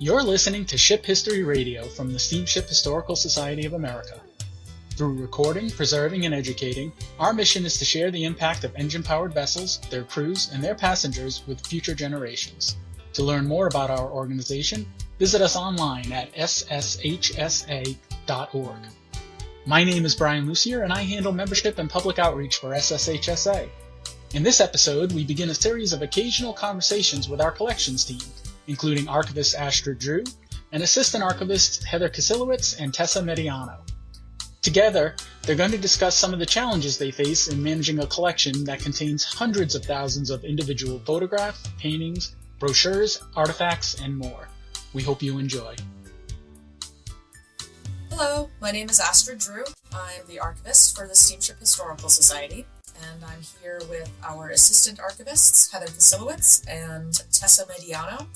You're listening to Ship History Radio from the Steamship Historical Society of America. Through recording, preserving, and educating, our mission is to share the impact of engine-powered vessels, their crews, and their passengers with future generations. To learn more about our organization, visit us online at sshsa.org. My name is Brian Lucier, and I handle membership and public outreach for SSHSA. In this episode, we begin a series of occasional conversations with our collections team, including Archivist Astrid Drew and Assistant Archivists Heather Kisilywicz and Tessa Mediano. Together, they're going to discuss some of the challenges they face in managing a collection that contains hundreds of thousands of individual photographs, paintings, brochures, artifacts, and more. We hope you enjoy. Hello, my name is Astrid Drew. I'm the archivist for the Steamship Historical Society, and I'm here with our assistant archivists, Heather Kisilywicz and Tessa Mediano.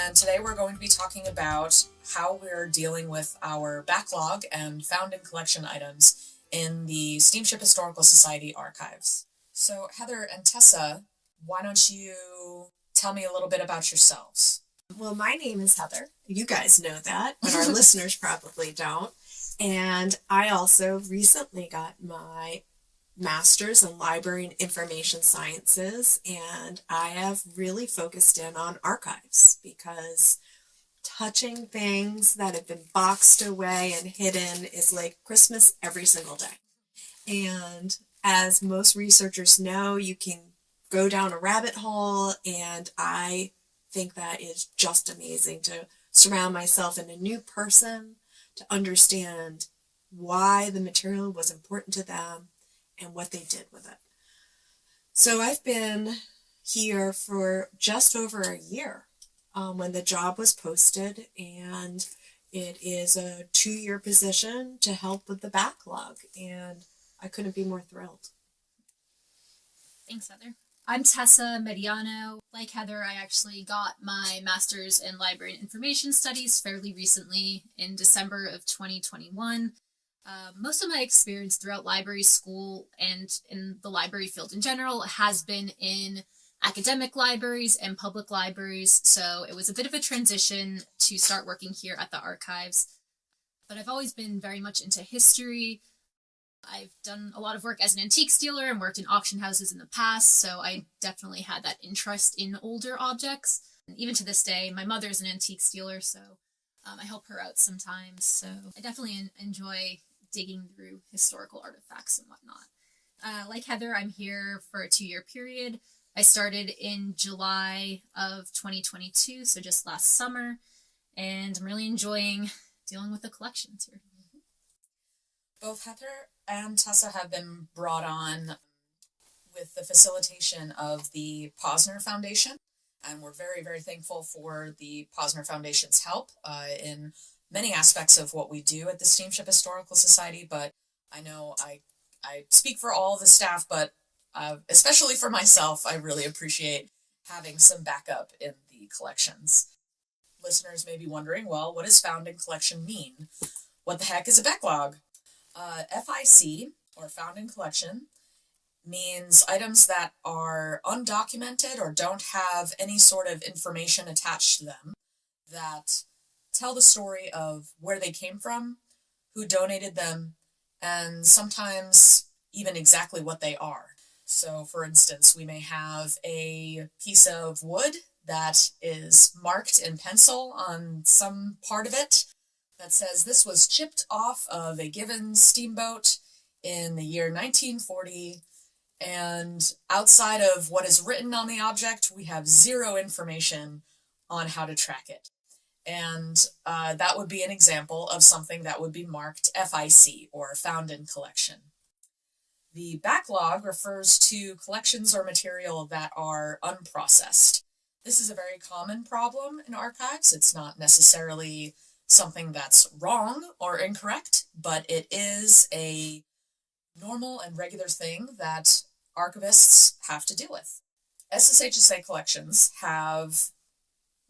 And today we're going to be talking about how we're dealing with our backlog and found in collection items in the Steamship Historical Society archives. So Heather and Tessa, why don't you tell me a little bit about yourselves? Well, my name is Heather. You guys know that, but our listeners probably don't. And I also recently got my master's in library and information sciences, and I have really focused in on archives because touching things that have been boxed away and hidden is like Christmas every single day. And as most researchers know, you can go down a rabbit hole, and I think that is just amazing to surround myself in a new person, to understand why the material was important to them and what they did with it. So I've been here for just over a year when the job was posted, and it is a 2-year position to help with the backlog, and I couldn't be more thrilled. Thanks, Heather. I'm Tessa Mediano. Like Heather, I actually got my master's in library and information studies fairly recently in December of 2021. Most of my experience throughout library school and in the library field in general has been in academic libraries and public libraries, so it was a bit of a transition to start working here at the archives. But I've always been very much into history. I've done a lot of work as an antique dealer and worked in auction houses in the past, so I definitely had that interest in older objects. And even to this day, my mother is an antique dealer, so I help her out sometimes. So I definitely enjoy digging through historical artifacts and whatnot. Like Heather, I'm here for a 2-year period. I started in July of 2022, so just last summer, and I'm really enjoying dealing with the collections here. Both Heather and Tessa have been brought on with the facilitation of the Posner Foundation, and we're very, very thankful for the Posner Foundation's help in many aspects of what we do at the Steamship Historical Society, but I know I speak for all the staff, but especially for myself, I really appreciate having some backup in the collections. Listeners may be wondering, well, what does found in collection mean? What the heck is a backlog? FIC, or found in collection, means items that are undocumented or don't have any sort of information attached to them that tell the story of where they came from, who donated them, and sometimes even exactly what they are. So, for instance, we may have a piece of wood that is marked in pencil on some part of it that says this was chipped off of a given steamboat in the year 1940, and outside of what is written on the object, we have zero information on how to track it. And that would be an example of something that would be marked FIC, or found in collection. The backlog refers to collections or material that are unprocessed. This is a very common problem in archives. It's not necessarily something that's wrong or incorrect, but it is a normal and regular thing that archivists have to deal with. SSHSA collections have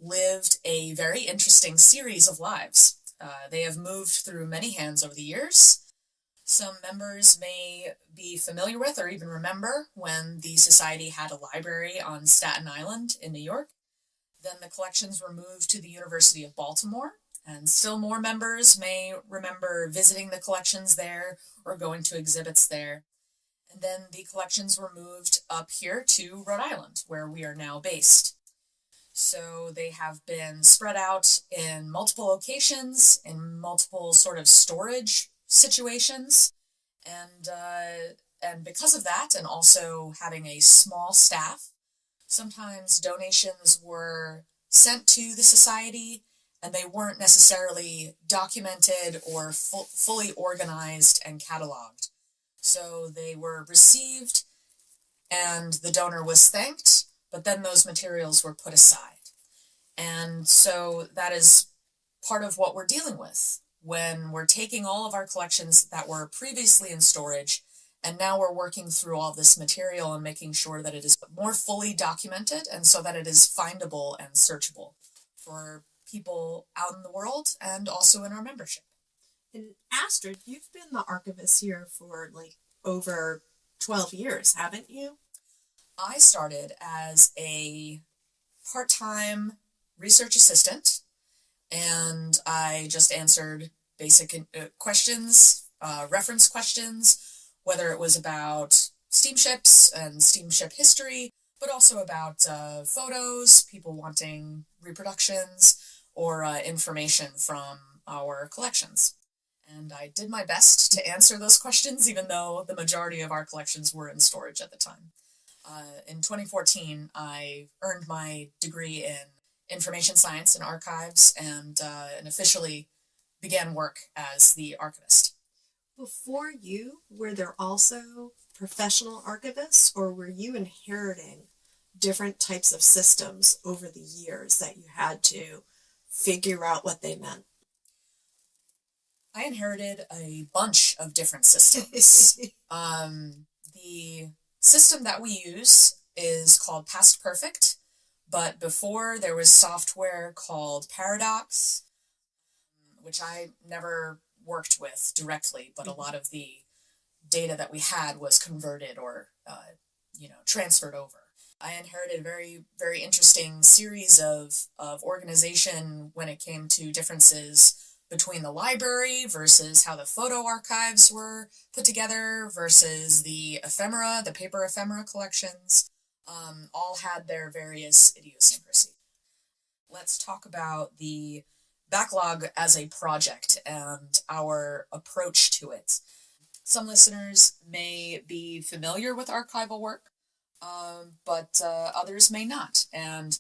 lived a very interesting series of lives. They have moved through many hands over the years. Some members may be familiar with or even remember when the Society had a library on Staten Island in New York. Then the collections were moved to the University of Baltimore, and still more members may remember visiting the collections there or going to exhibits there. And then the collections were moved up here to Rhode Island, where we are now based. So they have been spread out in multiple locations, in multiple sort of storage situations. And because of that, and also having a small staff, sometimes donations were sent to the society and they weren't necessarily documented or fully organized and cataloged. So they were received and the donor was thanked, but then those materials were put aside. And so that is part of what we're dealing with when we're taking all of our collections that were previously in storage, and now we're working through all this material and making sure that it is more fully documented and so that it is findable and searchable for people out in the world and also in our membership. And Astrid, you've been the archivist here for like over 12 years, haven't you? I started as a part-time research assistant, and I just answered basic questions, reference questions, whether it was about steamships and steamship history, but also about photos, people wanting reproductions, or information from our collections. And I did my best to answer those questions, even though the majority of our collections were in storage at the time. In 2014, I earned my degree in information science and archives and officially began work as the archivist. Before you, were there also professional archivists, or were you inheriting different types of systems over the years that you had to figure out what they meant? I inherited a bunch of different systems. The system that we use is called Past Perfect, but before there was software called Paradox, which I never worked with directly, but a lot of the data that we had was converted or transferred over. I inherited a very, very interesting series of organization when it came to differences between the library versus how the photo archives were put together versus the ephemera, the paper ephemera collections, all had their various idiosyncrasies. Let's talk about the backlog as a project and our approach to it. Some listeners may be familiar with archival work, but others may not. And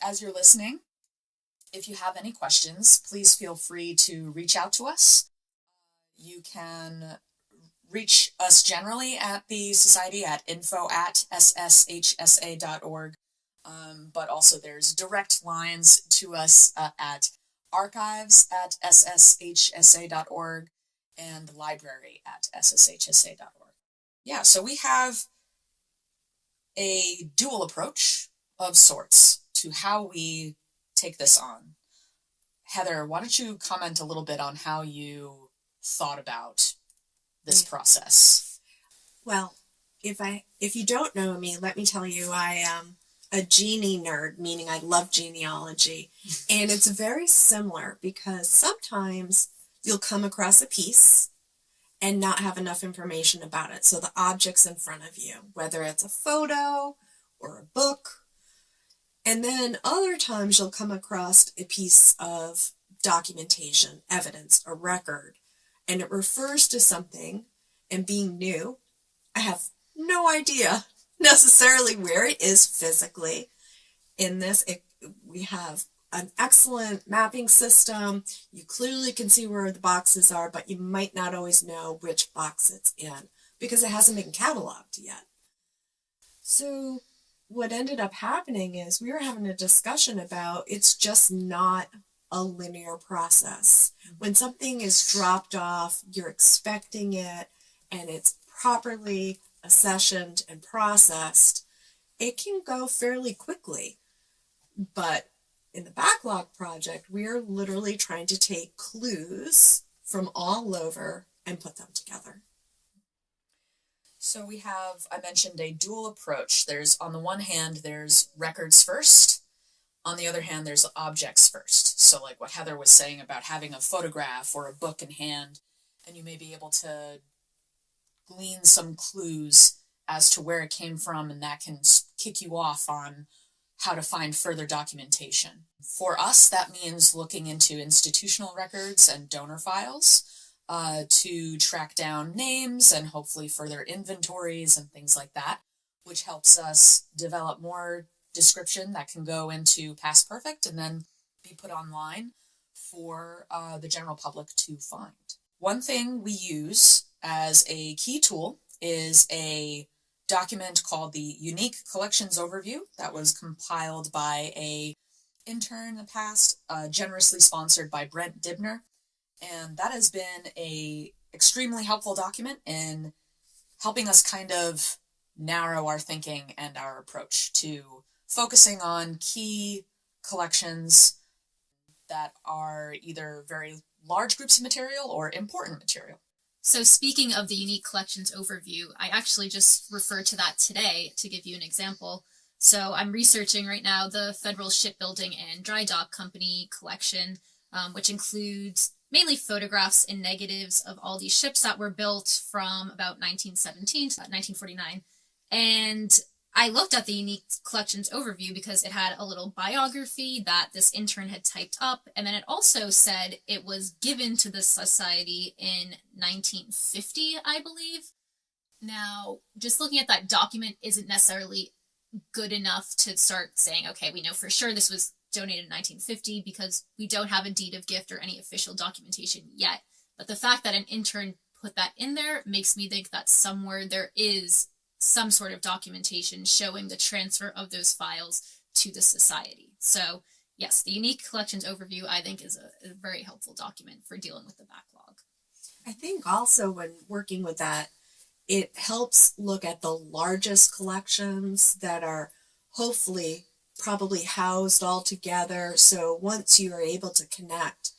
as you're listening, if you have any questions, please feel free to reach out to us. You can reach us generally at the Society at info@sshsa.org, but also there's direct lines to us at archives@sshsa.org and the library at sshsa.org. Yeah, so we have a dual approach of sorts to how we take this on. Heather, why don't you comment a little bit on how you thought about this process? Well, if you don't know me, let me tell you, I am a genie nerd, meaning I love genealogy. And it's very similar because sometimes you'll come across a piece and not have enough information about it. So the object's in front of you, whether it's a photo or a book. And then other times you'll come across a piece of documentation, evidence, a record, and it refers to something, and being new, I have no idea necessarily where it is physically. In this, we have an excellent mapping system. You clearly can see where the boxes are, but you might not always know which box it's in because it hasn't been cataloged yet. So what ended up happening is we were having a discussion about it's just not a linear process. When something is dropped off, you're expecting it, and it's properly accessioned and processed, it can go fairly quickly. But in the backlog project, we are literally trying to take clues from all over and put them together. So we have, I mentioned, a dual approach. There's, on the one hand, there's records first, On the other hand, there's objects first. So like what Heather was saying about having a photograph or a book in hand, and you may be able to glean some clues as to where it came from, and that can kick you off on how to find further documentation. For us, that means looking into institutional records and donor files to track down names and hopefully further inventories and things like that, which helps us develop more description that can go into past perfect and then be put online for the general public to find. One thing we use as a key tool is a document called the Unique Collections Overview that was compiled by a intern in the past, generously sponsored by Brent Dibner. And that has been a extremely helpful document in helping us kind of narrow our thinking and our approach to focusing on key collections that are either very large groups of material or important material. So speaking of the Unique Collections Overview, I actually just referred to that today to give you an example. So I'm researching right now the Federal Shipbuilding and Dry Dock Company collection, which includes mainly photographs and negatives of all these ships that were built from about 1917 to 1949. And I looked at the Unique Collections Overview because it had a little biography that this intern had typed up, and then it also said it was given to the society in 1950, I believe. Now, just looking at that document isn't necessarily good enough to start saying, okay, we know for sure this was donated in 1950 because we don't have a deed of gift or any official documentation yet. But the fact that an intern put that in there makes me think that somewhere there is some sort of documentation showing the transfer of those files to the society. So yes, the Unique Collections Overview, I think, is a very helpful document for dealing with the backlog. I think also when working with that, it helps look at the largest collections that are hopefully probably housed all together. So once you are able to connect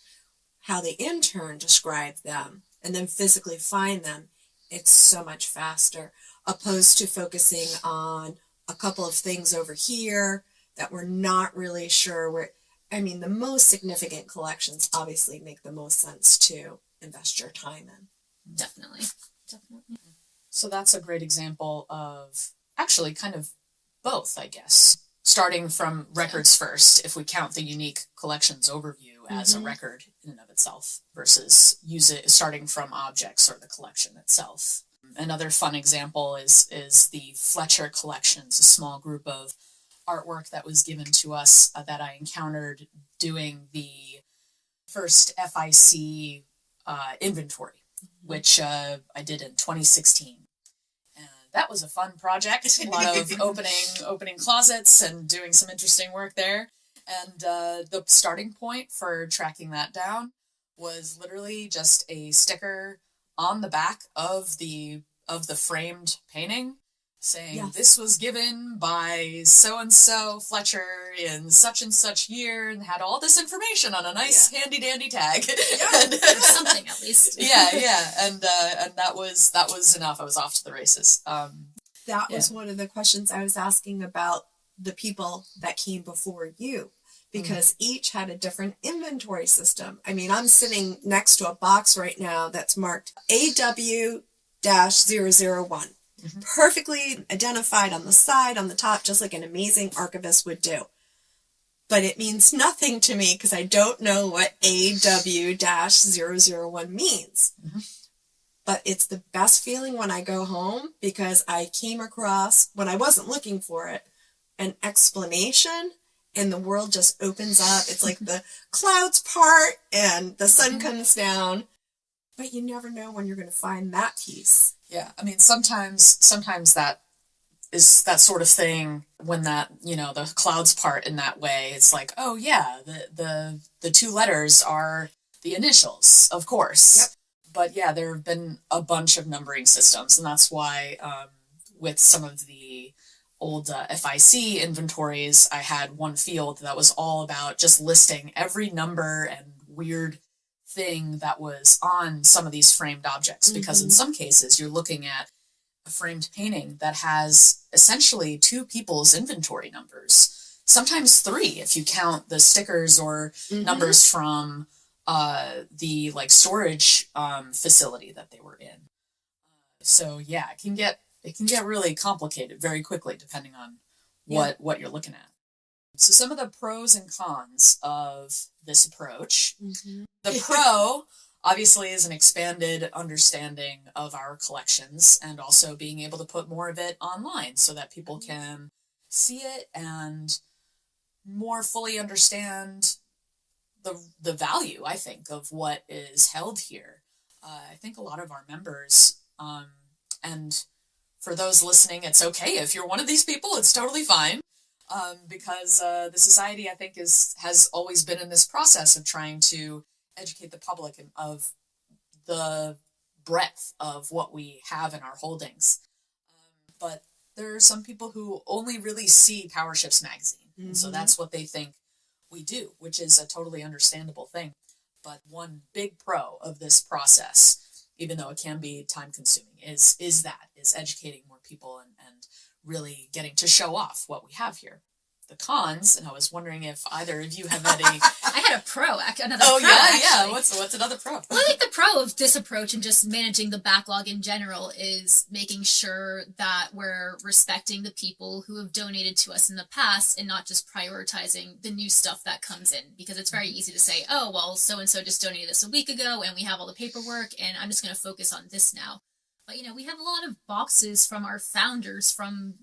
how the intern described them and then physically find them, it's so much faster, opposed to focusing on a couple of things over here that we're not really sure where. I mean, the most significant collections obviously make the most sense to invest your time in. Definitely. So that's a great example of actually kind of both, I guess. Starting from records first, if we count the Unique Collections Overview as a record in and of itself, versus starting from objects or the collection itself. Another fun example is the Fletcher collections, a small group of artwork that was given to us that I encountered doing the first FIC inventory, which I did in 2016. And that was a fun project, a lot of opening closets and doing some interesting work there. And the starting point for tracking that down was literally just a sticker on the back of the framed painting saying this was given by so-and-so Fletcher in such and such year, and had all this information on a nice handy dandy tag. And, something at least. And that was enough. I was off to the races. That was one of the questions I was asking about the people that came before you, because each had a different inventory system. I mean, I'm sitting next to a box right now that's marked AW-001. Perfectly identified on the side, on the top, just like an amazing archivist would do. But it means nothing to me because I don't know what AW-001 means. But it's the best feeling when I go home because I came across, when I wasn't looking for it, an explanation, and the world just opens up. It's like the clouds part and the sun comes down. But you never know when you're going to find that piece. Yeah, I mean, sometimes that is that sort of thing when that, the clouds part in that way. It's like, oh yeah, the two letters are the initials, of course. Yep. But yeah, there have been a bunch of numbering systems, and that's why with some of the old FIC inventories, I had one field that was all about just listing every number and weird thing that was on some of these framed objects, because in some cases you're looking at a framed painting that has essentially two people's inventory numbers. sometimes 3 if you count the stickers or numbers from the like storage facility that they were in. So yeah, it can get really complicated very quickly depending on what you're looking at. So some of the pros and cons of this approach. The pro obviously is an expanded understanding of our collections and also being able to put more of it online so that people can see it and more fully understand the value, I think, of what is held here. I think a lot of our members, and for those listening, it's okay if you're one of these people, it's totally fine. Because the society, I think, has always been in this process of trying to educate the public of the breadth of what we have in our holdings. But there are some people who only really see Power Ships magazine, and so that's what they think we do, which is a totally understandable thing. But one big pro of this process, even though it can be time-consuming, is educating more people and really getting to show off what we have here. The cons, and I was wondering if either of you have any. I had another pro. Yeah. What's another pro? Well, I think the pro of this approach and just managing the backlog in general is making sure that we're respecting the people who have donated to us in the past and not just prioritizing the new stuff that comes in, because it's very easy to say, oh, well, so-and-so just donated this a week ago and we have all the paperwork and I'm just going to focus on this now. But, we have a lot of boxes from our founders from,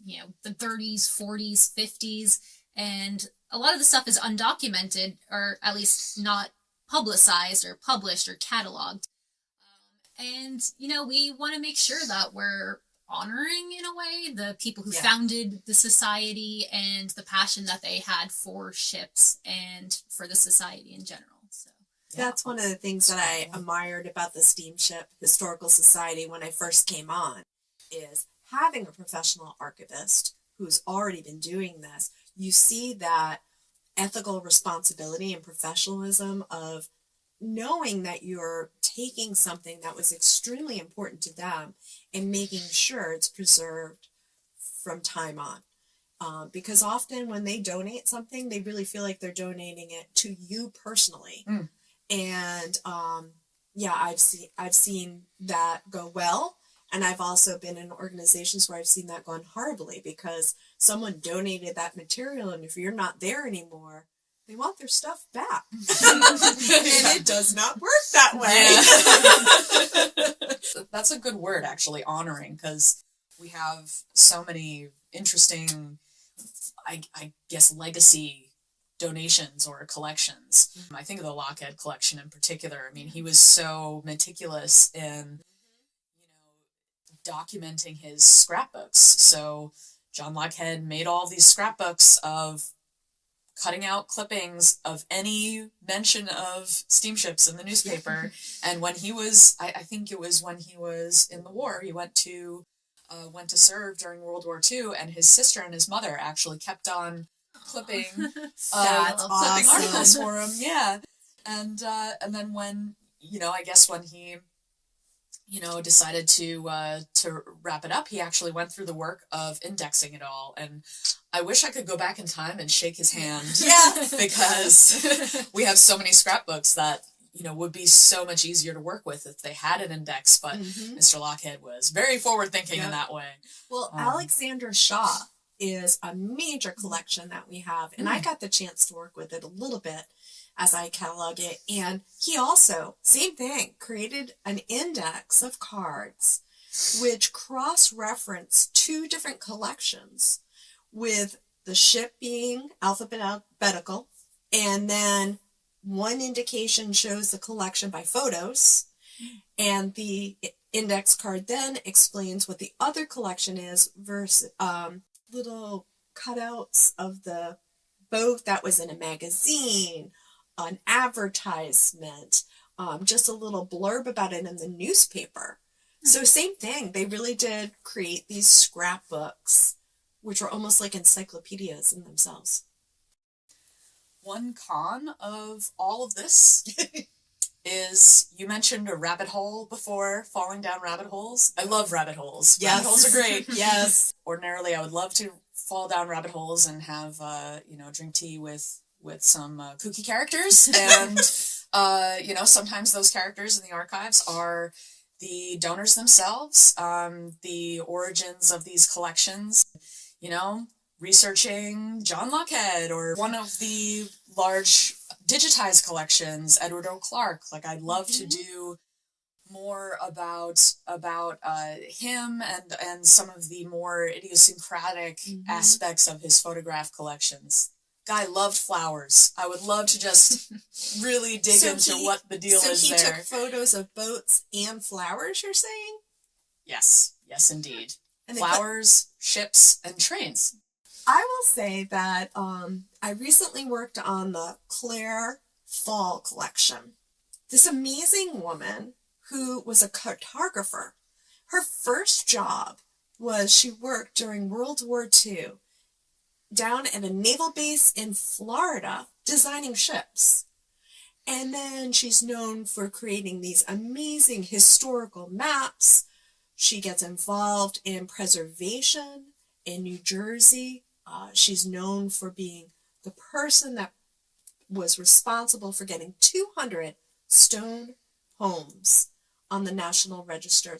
the 30s, 40s, 50s, and a lot of the stuff is undocumented, or at least not publicized or published or cataloged. And, we want to make sure that we're honoring, in a way, the people who founded the society and the passion that they had for ships and for the society in general. So that's one of the things that I admired about the Steamship Historical Society when I first came on, is having a professional archivist who's already been doing this. You see that ethical responsibility and professionalism of knowing that you're taking something that was extremely important to them and making sure it's preserved from time on. Because often when they donate something, they really feel like they're donating it to you personally. And I've seen that go well. And I've also been in organizations where I've seen that gone horribly because someone donated that material, and if you're not there anymore, they want their stuff back. And it does not work that way. Yeah. That's a good word, actually, honoring, because we have so many interesting, I guess, legacy donations or collections. I think of the Lockhead collection in particular. I mean, he was so meticulous in documenting his scrapbooks. So John Lockhead made all these scrapbooks of cutting out clippings of any mention of steamships in the newspaper. And when he was, I think it was when he was in the war, he went to serve during World War II, and his sister and his mother actually kept on clipping articles for him. Yeah. And then when, I guess when he decided to wrap it up, he actually went through the work of indexing it all. And I wish I could go back in time and shake his hand. Yeah. Because we have so many scrapbooks that, would be so much easier to work with if they had an index. But Mr. Lockhead was very forward-thinking in that way. Well, Alexander Shaw is a major collection that we have. And I got the chance to work with it a little bit as I catalog it. And he also, same thing, created an index of cards which cross-reference 2 different collections, with the ship being alphabetical, and then one indication shows the collection by photos, and the index card then explains what the other collection is versus little cutouts of the boat that was in a magazine, an advertisement, just a little blurb about it in the newspaper. So same thing, they really did create these scrapbooks, which were almost like encyclopedias in themselves. One con of all of this is, you mentioned a rabbit hole before, falling down rabbit holes. I love rabbit holes. Yes. Rabbit holes are great. Yes. Ordinarily, I would love to fall down rabbit holes and have, drink tea with some kooky characters. And, sometimes those characters in the archives are the donors themselves, the origins of these collections, researching John Lockhead or one of the large digitized collections, Edward O. Clark. Like, I'd love to do more about him and some of the more idiosyncratic aspects of his photograph collections. Guy loved flowers. I would love to just really dig into what the deal is there. So he took photos of boats and flowers, you're saying? Yes, indeed. And flowers, ships, and trains. I will say that I recently worked on the Claire Fall collection. This amazing woman who was a cartographer. Her first job was she worked during World War II down at a naval base in Florida designing ships. And then she's known for creating these amazing historical maps. She gets involved in preservation in New Jersey. She's known for being the person that was responsible for getting 200 stone homes on the National Register.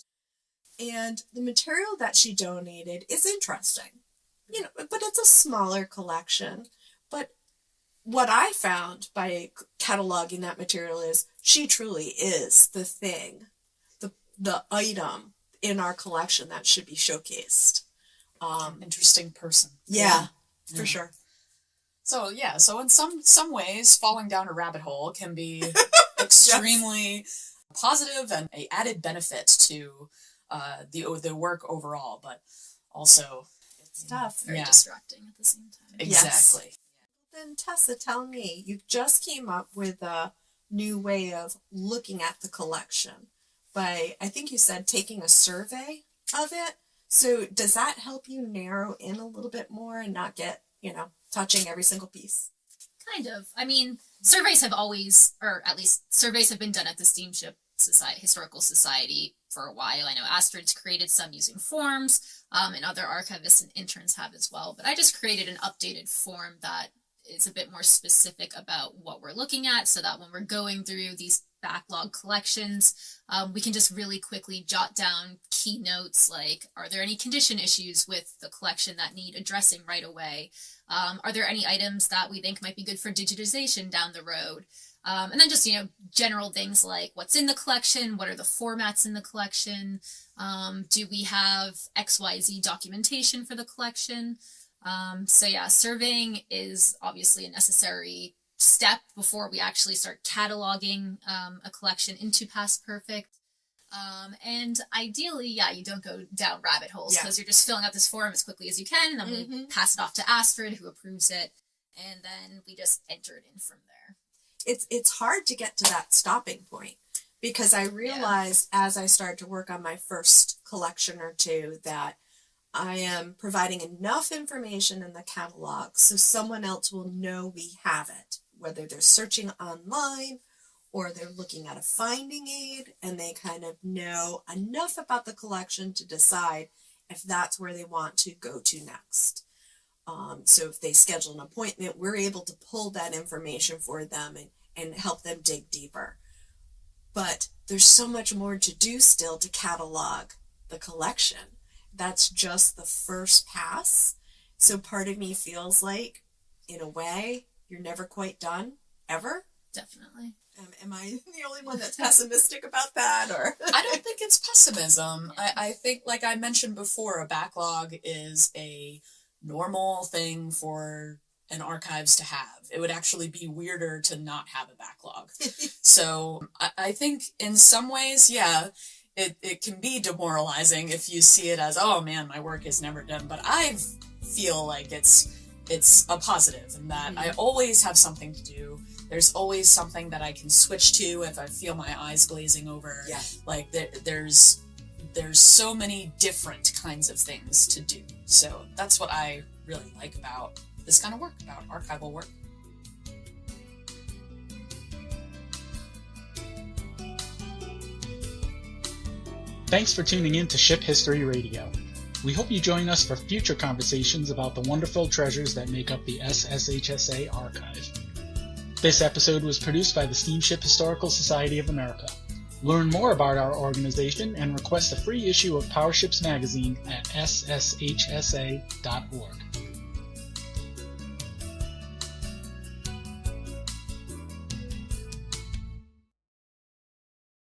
And the material that she donated is interesting, but it's a smaller collection. But what I found by cataloging that material is she truly is the thing, the item in our collection that should be showcased. Interesting person. Yeah, for sure. So in some ways, falling down a rabbit hole can be extremely positive and an added benefit to the work overall, but also it's tough. Very distracting at the same time. Exactly. Yes. Then Tessa, tell me, you just came up with a new way of looking at the collection by, I think you said, taking a survey of it. So does that help you narrow in a little bit more and not get, touching every single piece? Kind of. I mean, surveys have always, or at least surveys have been done at the Steamship Historical Society for a while. I know Astrid's created some using forms, and other archivists and interns have as well. But I just created an updated form that is a bit more specific about what we're looking at, so that when we're going through these backlog collections, we can just really quickly jot down key notes like, are there any condition issues with the collection that need addressing right away? Are there any items that we think might be good for digitization down the road? And then just, general things like what's in the collection, what are the formats in the collection, do we have XYZ documentation for the collection? Surveying is obviously a necessary step before we actually start cataloging a collection into Past Perfect. And ideally, you don't go down rabbit holes because you're just filling out this form as quickly as you can, and then we pass it off to Astrid, who approves it, and then we just enter it in from there. It's hard to get to that stopping point, because I realized as I started to work on my first collection or two that I am providing enough information in the catalog so someone else will know we have it, whether they're searching online or they're looking at a finding aid and they kind of know enough about the collection to decide if that's where they want to go to next. So if they schedule an appointment, we're able to pull that information for them and help them dig deeper. But there's so much more to do still to catalog the collection. That's just the first pass. So part of me feels like, in a way, you're never quite done, ever. Definitely. Am I the only one that's pessimistic about that? Or I don't think it's pessimism. I think, like I mentioned before, a backlog is a normal thing for an archives to have. It would actually be weirder to not have a backlog. So I think in some ways, it can be demoralizing if you see it as, oh man, my work is never done. But I feel like it's a positive in that I always have something to do. There's always something that I can switch to if I feel my eyes glazing over. Yeah. Like there's so many different kinds of things to do. So that's what I really like about this kind of work, about archival work. Thanks for tuning in to Ship History Radio. We hope you join us for future conversations about the wonderful treasures that make up the SSHSA archive. This episode was produced by the Steamship Historical Society of America. Learn more about our organization and request a free issue of PowerShips magazine at sshsa.org.